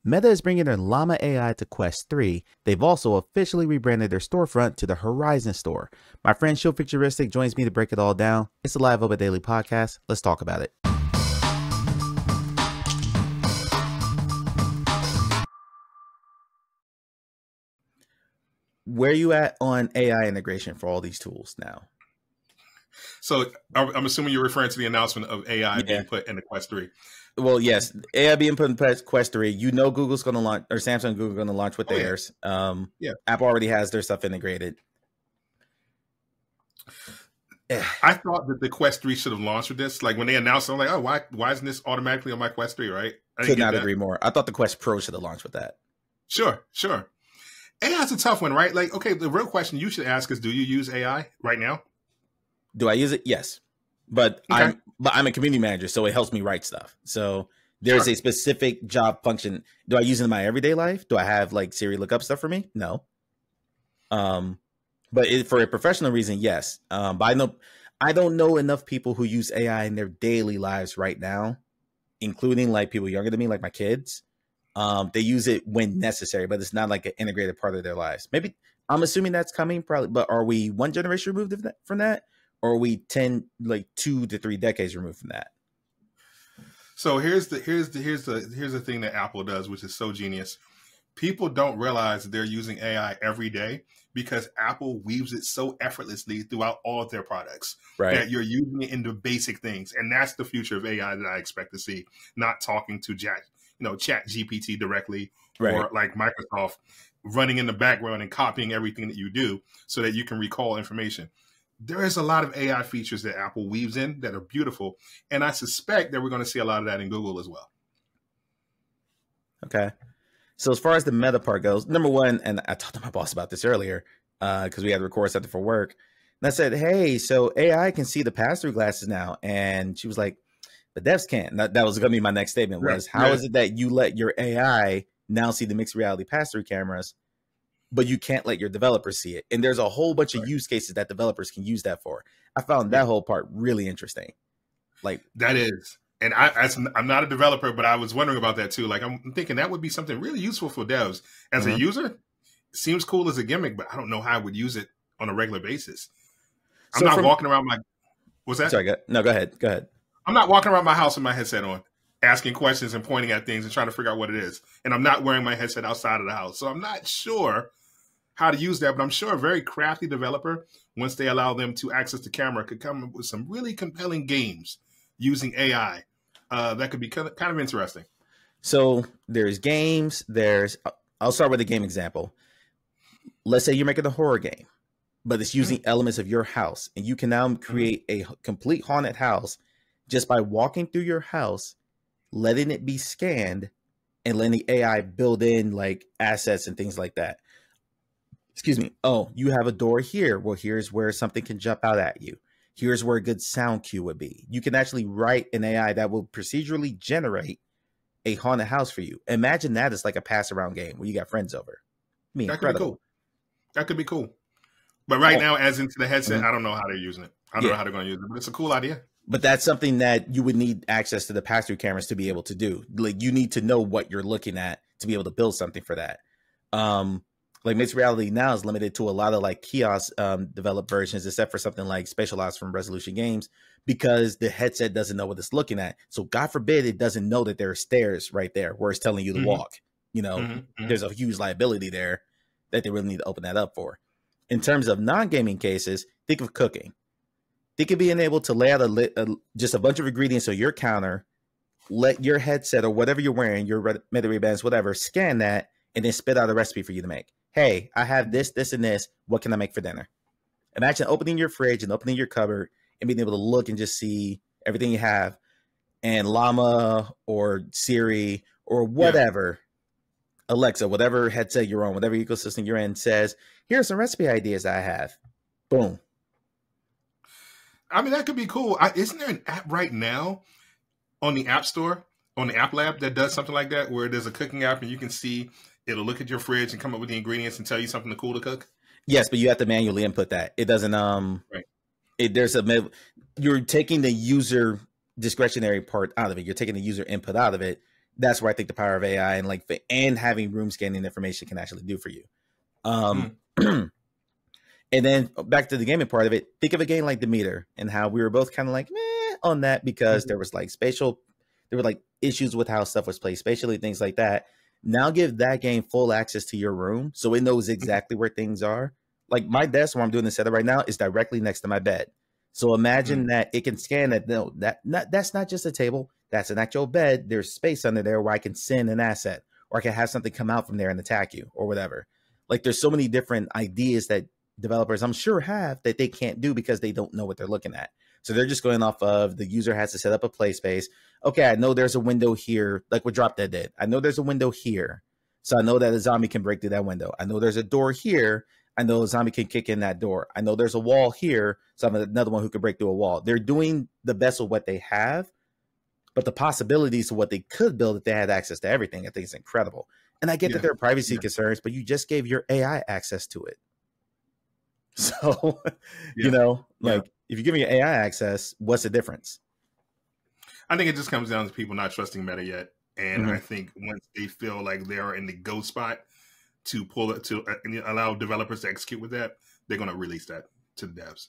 Meta is bringing their Llama AI to Quest 3. They've also officially rebranded their storefront to the Horizon Store. My friend Shield Futuristic joins me to break it all down. It's a live Open Daily podcast. Let's talk about it. Where are you at on AI integration for all these tools now? So I'm assuming you're referring to the announcement of AI being put into Quest 3. Well, yes, AI being put in Quest 3. You know Google's going to launch, or Samsung and Google are going to launch with theirs. Apple already has their stuff integrated. I thought that the Quest 3 should have launched with this. Like when they announced it, I'm like, oh, why isn't this automatically on my Quest 3, right? Could not agree more. I thought the Quest Pro should have launched with that. Sure. AI's a tough one, right? Like, okay, the real question you should ask is, do you use AI right now? Do I use it? Yes. But okay. I'm a community manager, so it helps me write stuff. So there's a specific job function. Do I use it in my everyday life? Do I have like Siri look up stuff for me? No. But for a professional reason, yes. But I don't know enough people who use AI in their daily lives right now, including like people younger than me, like my kids. They use it when necessary, but it's not like an integrated part of their lives. Maybe I'm assuming that's coming probably, but are we one generation removed from that? Or are we 2 to 3 decades removed from that? So here's the thing that Apple does, which is so genius. People don't realize that they're using AI every day because Apple weaves it so effortlessly throughout all of their products that you're using it in the basic things. And that's the future of AI that I expect to see, not talking to Chat GPT directly or like Microsoft running in the background and copying everything that you do so that you can recall information. There is a lot of AI features that Apple weaves in that are beautiful. And I suspect that we're going to see a lot of that in Google as well. Okay. So as far as the Meta part goes, number one, and I talked to my boss about this earlier because we had to record something for work. And I said, hey, so AI can see the pass-through glasses now. And she was like, the devs can't. That was going to be my next statement was, how is it that you let your AI now see the mixed reality pass-through cameras, but you can't let your developers see it? And there's a whole bunch of use cases that developers can use that for. I found that whole part really interesting. Like that is, and I'm not a developer, but I was wondering about that too. Like I'm thinking that would be something really useful for devs. As a user, it seems cool as a gimmick, but I don't know how I would use it on a regular basis. I'm not walking around my, what's that? Sorry, no, go ahead. I'm not walking around my house with my headset on, asking questions and pointing at things and trying to figure out what it is. And I'm not wearing my headset outside of the house. So I'm not sure how to use that, but I'm sure a very crafty developer, once they allow them to access the camera, could come up with some really compelling games using AI. That could be kind of interesting. So there's games. I'll start with a game example. Let's say you're making a horror game, but it's using elements of your house. And you can now create a complete haunted house just by walking through your house, letting it be scanned, and letting the AI build in like assets and things like that. Excuse me. Oh, you have a door here. Well, here's where something can jump out at you. Here's where a good sound cue would be. You can actually write an AI that will procedurally generate a haunted house for you. Imagine that as like a pass around game where you got friends over. That could be cool. That could be cool. But right now, as into the headset, I don't know how they're using it. I don't know how they're going to use it, but it's a cool idea. But that's something that you would need access to the pass-through cameras to be able to do. Like you need to know what you're looking at to be able to build something for that. Like mixed reality now is limited to a lot of like kiosk developed versions, except for something like Specialized from Resolution Games, because the headset doesn't know what it's looking at. So God forbid it doesn't know that there are stairs right there where it's telling you to walk. You know, there's a huge liability there that they really need to open that up for. In terms of non-gaming cases, think of cooking. Think of being able to lay out just a bunch of ingredients on your counter, let your headset or whatever you're wearing, your Meta Rebrands, whatever, scan that, and then spit out a recipe for you to make. Hey, I have this, this, and this. What can I make for dinner? Imagine opening your fridge and opening your cupboard and being able to look and just see everything you have. And Llama or Siri or whatever, Alexa, whatever headset you're on, whatever ecosystem you're in, says, here's some recipe ideas I have. Boom. I mean, that could be cool. Isn't there an app right now on the App Store, on the App Lab that does something like that, where there's a cooking app and you can see, it'll look at your fridge and come up with the ingredients and tell you something cool to cook? Yes, but you have to manually input that. It doesn't, you're taking the user discretionary part out of it. You're taking the user input out of it. that's where I think the power of AI and like and having room scanning information can actually do for you. Um, and then back to the gaming part of it, think of a game like Demeter and how we were both kind of like meh on that because there was like there were like issues with how stuff was played spatially, things like that. Now give that game full access to your room so it knows exactly where things are. Like my desk where I'm doing the setup right now is directly next to my bed. So imagine that it can scan that. No, that's not just a table. That's an actual bed. There's space under there where I can send an asset or I can have something come out from there and attack you or whatever. Like there's so many different ideas that developers I'm sure have that they can't do because they don't know what they're looking at. So they're just going off of the user has to set up a play space. Okay, I know there's a window here, like what Drop Dead did. I know there's a window here. So I know that a zombie can break through that window. I know there's a door here. I know a zombie can kick in that door. I know there's a wall here. So I'm another one who can break through a wall. They're doing the best of what they have, but the possibilities of what they could build if they had access to everything, I think is incredible. And I get that there are privacy concerns, but you just gave your AI access to it. So, you know, like if you give me your AI access, what's the difference? I think it just comes down to people not trusting Meta yet. And I think once they feel like they're in the go spot to pull it to allow developers to execute with that, they're going to release that to the devs.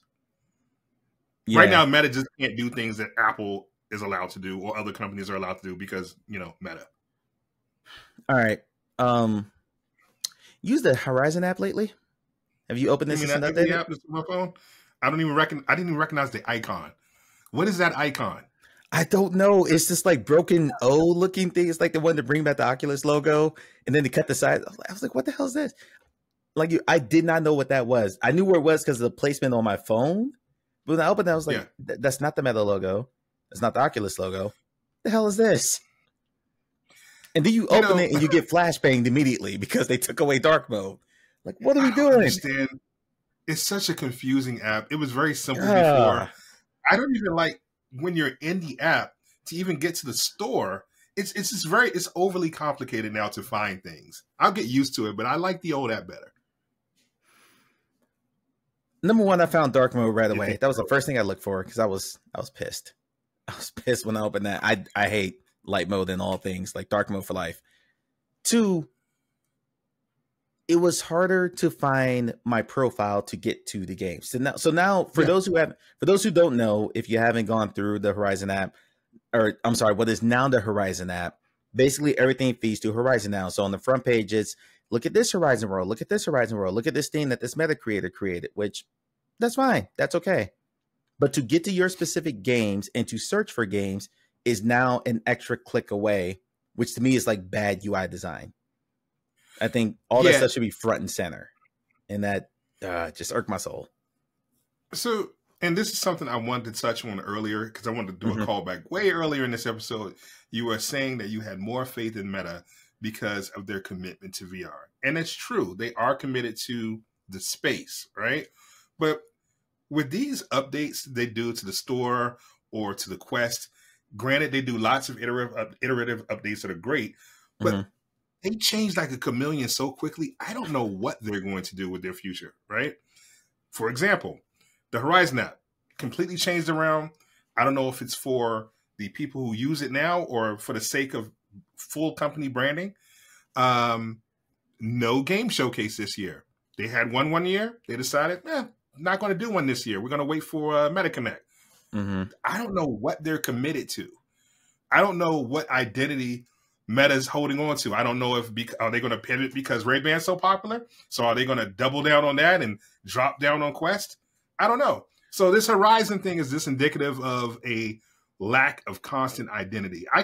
Yeah. Right now, Meta just can't do things that Apple is allowed to do or other companies are allowed to do because, you know, Meta. All right. Use the Horizon app lately? Have you opened this? You mean that app that's on my phone? I didn't even recognize the icon. What is that icon? I don't know. It's just like broken O looking thing. It's like the one to bring back the Oculus logo, and then to cut the side. I was like, what the hell is this? Like, I did not know what that was. I knew where it was because of the placement on my phone. But when I opened it, I was like, that's not the Meta logo. That's not the Oculus logo. What the hell is this? And then you open it and you get flashbanged immediately because they took away dark mode. Like, what are we doing? Understand. It's such a confusing app. It was very simple before. I don't even like when you're in the app to even get to the store. It's just overly complicated now to find things. I'll get used to it, but I like the old app better. Number one, I found dark mode right away. That was the first thing I looked for because I was pissed. I was pissed when I opened that. I hate light mode and all things, like dark mode for life. Two, it was harder to find my profile to get to the game. So now for those who don't know, if you haven't gone through the Horizon app, or I'm sorry, what is now the Horizon app, basically everything feeds to Horizon now. So on the front page, it's look at this Horizon world, look at this Horizon world, look at this thing that this meta creator created, which that's fine. That's okay. But to get to your specific games and to search for games is now an extra click away, which to me is like bad UI design. I think all that stuff should be front and center, and that just irked my soul. So, and this is something I wanted to touch on earlier because I wanted to do a callback way earlier in this episode. You were saying that you had more faith in Meta because of their commitment to VR, and it's true. They are committed to the space, right? But with these updates they do to the store or to the Quest, granted they do lots of iterative updates that are great, but they change like a chameleon so quickly. I don't know what they're going to do with their future, right? For example, the Horizon app completely changed around. I don't know if it's for the people who use it now or for the sake of full company branding. No game showcase this year. They had one year. They decided, not going to do one this year. We're going to wait for MetaConnect. I don't know what they're committed to. I don't know what identity Meta's holding on to. I don't know if are they going to pivot because Ray-Ban's so popular? So are they going to double down on that and drop down on Quest? I don't know. So this Horizon thing is this indicative of a lack of constant identity. I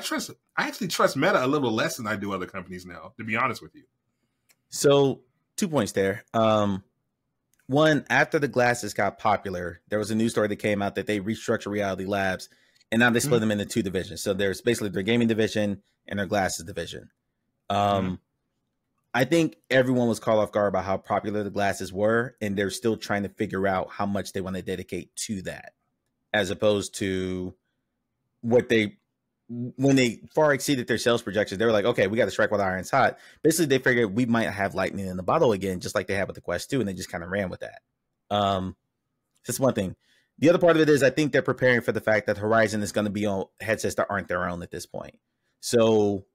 actually trust Meta a little less than I do other companies now, to be honest with you. So 2 points there. One, after the glasses got popular, there was a news story that came out that they restructured Reality Labs, and now they split them into two divisions. So there's basically their gaming division and their glasses division. I think everyone was caught off guard about how popular the glasses were, and they're still trying to figure out how much they want to dedicate to that, as opposed to what when they far exceeded their sales projections, they were like, okay, we got to strike while the iron's hot. Basically, they figured we might have lightning in the bottle again, just like they had with the Quest 2, and they just kind of ran with that. That's one thing. The other part of it is I think they're preparing for the fact that Horizon is going to be on headsets that aren't their own at this point. So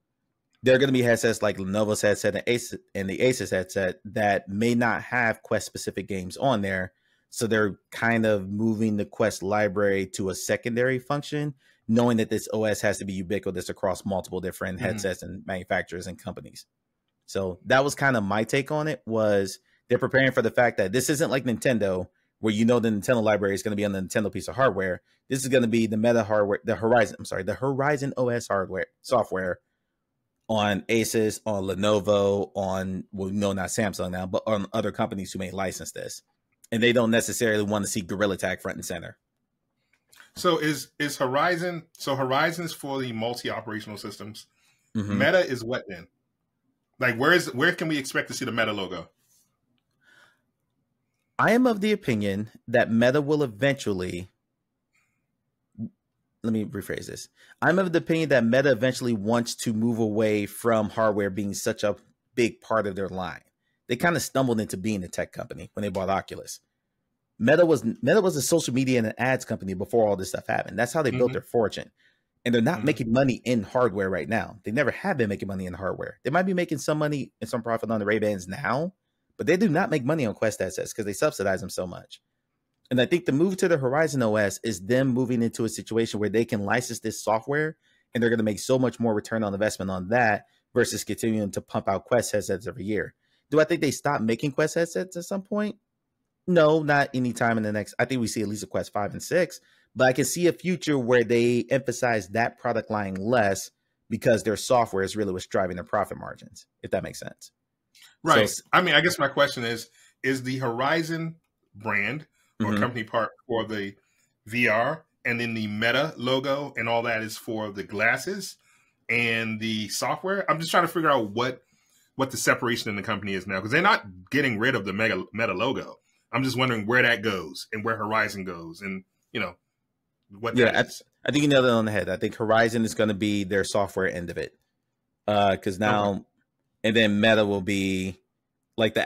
there are going to be headsets like Lenovo's headset and the Asus headset that may not have Quest specific games on there. So they're kind of moving the Quest library to a secondary function, knowing that this OS has to be ubiquitous across multiple different headsets and manufacturers and companies. So that was kind of my take on it. Was they're preparing for the fact that this isn't like Nintendo, where the Nintendo library is going to be on the Nintendo piece of hardware. This is going to be the Meta hardware, the Horizon OS software on Asus, on Lenovo, not Samsung now, but on other companies who may license this. And they don't necessarily want to see Gorilla Tag front and center. So is Horizon, Horizon's for the multi-operational systems. Meta is what then? Like where can we expect to see the Meta logo? I am of the opinion that Meta will eventually, let me rephrase this. I'm of the opinion that Meta eventually wants to move away from hardware being such a big part of their line. They kind of stumbled into being a tech company when they bought Oculus. Meta was a social media and an ads company before all this stuff happened. That's how they built their fortune. And they're not making money in hardware right now. They never have been making money in hardware. They might be making some money and some profit on the Ray-Bans now, but they do not make money on Quest headsets because they subsidize them so much. And I think the move to the Horizon OS is them moving into a situation where they can license this software and they're going to make so much more return on investment on that versus continuing to pump out Quest headsets every year. Do I think they stop making Quest headsets at some point? No, not anytime in the next. I think we see at least a Quest 5 and 6, but I can see a future where they emphasize that product line less because their software is really what's driving their profit margins, if that makes sense. Right. So, I mean, I guess my question is the Horizon brand or company part for the VR, and then the Meta logo and all that is for the glasses and the software? I'm just trying to figure out what the separation in the company is now, because they're not getting rid of the Meta logo. I'm just wondering where that goes and where Horizon goes and, what that is. I think you nailed it on the head. I think Horizon is going to be their software end of it. Because now, and then Meta will be like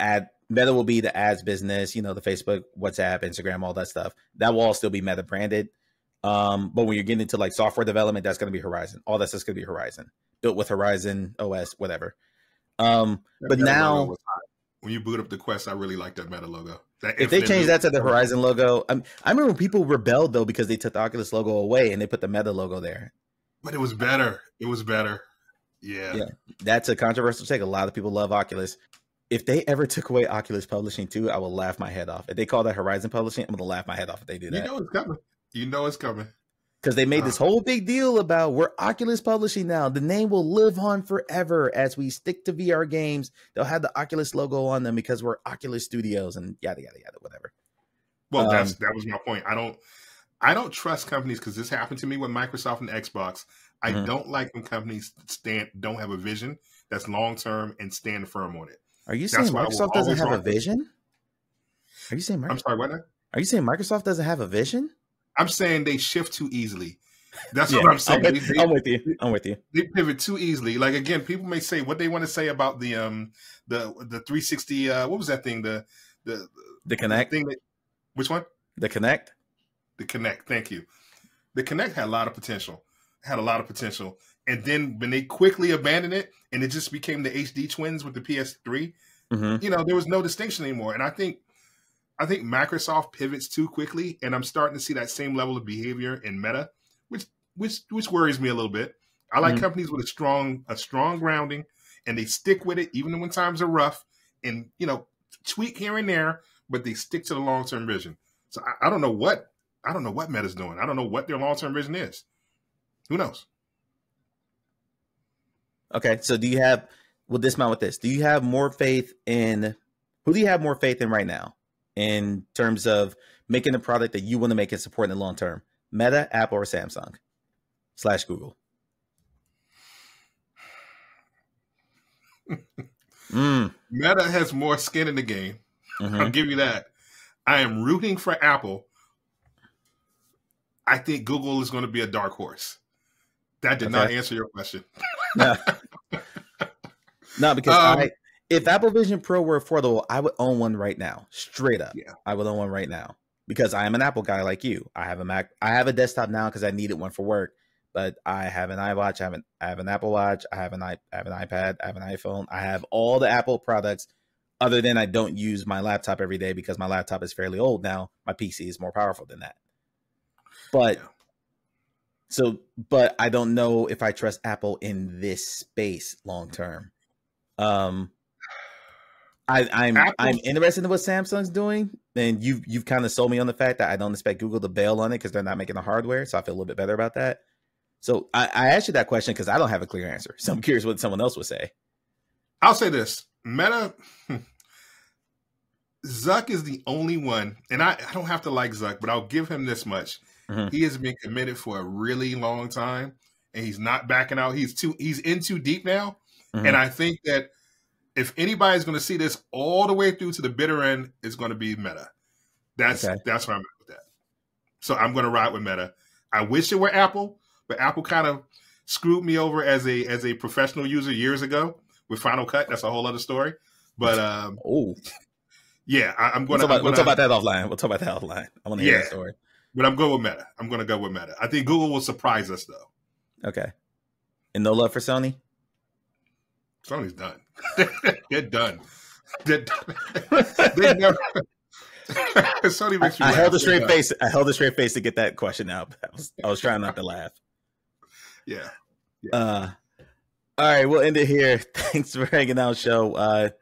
Meta will be the ads business, the Facebook, WhatsApp, Instagram, all that stuff. That will all still be Meta branded. But when you're getting into like software development, that's going to be Horizon. All that's just going to be Horizon, built with Horizon OS, whatever. But now, when you boot up the Quest, I really like that Meta logo. If they change that to the Horizon logo, I remember people rebelled though because they took the Oculus logo away and they put the Meta logo there. But it was better. It was better. Yeah. That's a controversial take. A lot of people love Oculus. If they ever took away Oculus Publishing too, I will laugh my head off. If they call that Horizon Publishing, I'm going to laugh my head off if they do that. You know it's coming. Because they made this whole big deal about we're Oculus Publishing now. The name will live on forever as we stick to VR games. They'll have the Oculus logo on them because we're Oculus Studios and yada, yada, yada, whatever. Well, that was my point. I don't trust companies because this happened to me with Microsoft and Xbox. I don't like when companies don't have a vision that's long-term and stand firm on it. Are you saying Microsoft doesn't have a vision? Are you saying I'm sorry, what? Are you saying Microsoft doesn't have a vision? I'm saying they shift too easily. That's what I'm saying. I'm with you. They pivot too easily. Like again, people may say what they want to say about the 360. What was that thing? The Kinect. Which one? The Kinect. The Kinect. Thank you. The Kinect had a lot of potential. And then when they quickly abandoned it, and it just became the HD twins with the PS3, there was no distinction anymore. And I think Microsoft pivots too quickly, and I'm starting to see that same level of behavior in Meta, which worries me a little bit. I like companies with a strong grounding, and they stick with it even when times are rough, and tweak here and there, but they stick to the long term vision. So I don't know what Meta's doing. I don't know what their long term vision is. Who knows? Okay, so we'll dismount with this. Do you have more faith in right now? In terms of making a product that you want to make and support in the long term, Meta, Apple, or Samsung / Google? Meta has more skin in the game. I'll give you that. I am rooting for Apple. I think Google is going to be a dark horse. That did not answer your question. No, because if Apple Vision Pro were affordable, I would own one right now. Straight up. Yeah. I would own one right now because I am an Apple guy like you. I have a Mac. I have a desktop now because I needed one for work, but I have an iWatch, I have an Apple Watch, I have an iPad, I have an iPhone. I have all the Apple products, other than I don't use my laptop every day because my laptop is fairly old now. My PC is more powerful than that. But but I don't know if I trust Apple in this space long term. I'm interested in what Samsung's doing, and you've kind of sold me on the fact that I don't expect Google to bail on it because they're not making the hardware. So I feel a little bit better about that. So I asked you that question because I don't have a clear answer. So I'm curious what someone else would say. I'll say this: Meta, Zuck is the only one, and I don't have to like Zuck, but I'll give him this much. He has been committed for a really long time, and he's not backing out. He's in too deep now, and I think that if anybody's going to see this all the way through to the bitter end, it's going to be Meta. That's where I'm at with that. So I'm going to ride with Meta. I wish it were Apple, but Apple kind of screwed me over as a professional user years ago with Final Cut. That's a whole other story. But yeah, I'm going to. We'll talk about that offline. I want to hear that story. But I'm going with Meta. I'm going to go with Meta. I think Google will surprise us though. Okay. And no love for Sony? Sony's done. They're done. They're done. They never. Sony makes me I held a straight face. I held a straight face to get that question out. I was trying not to laugh. Yeah. All right, we'll end it here. Thanks for hanging out, show.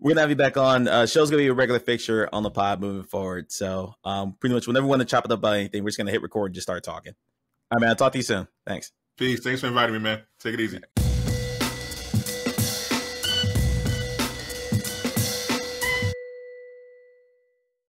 We're gonna have you back on. Show's gonna be a regular fixture on the pod moving forward. So pretty much whenever we want to chop it up about anything, we're just gonna hit record and just start talking. All right, man. I'll talk to you soon. Thanks. Peace. Thanks for inviting me, man. Take it easy.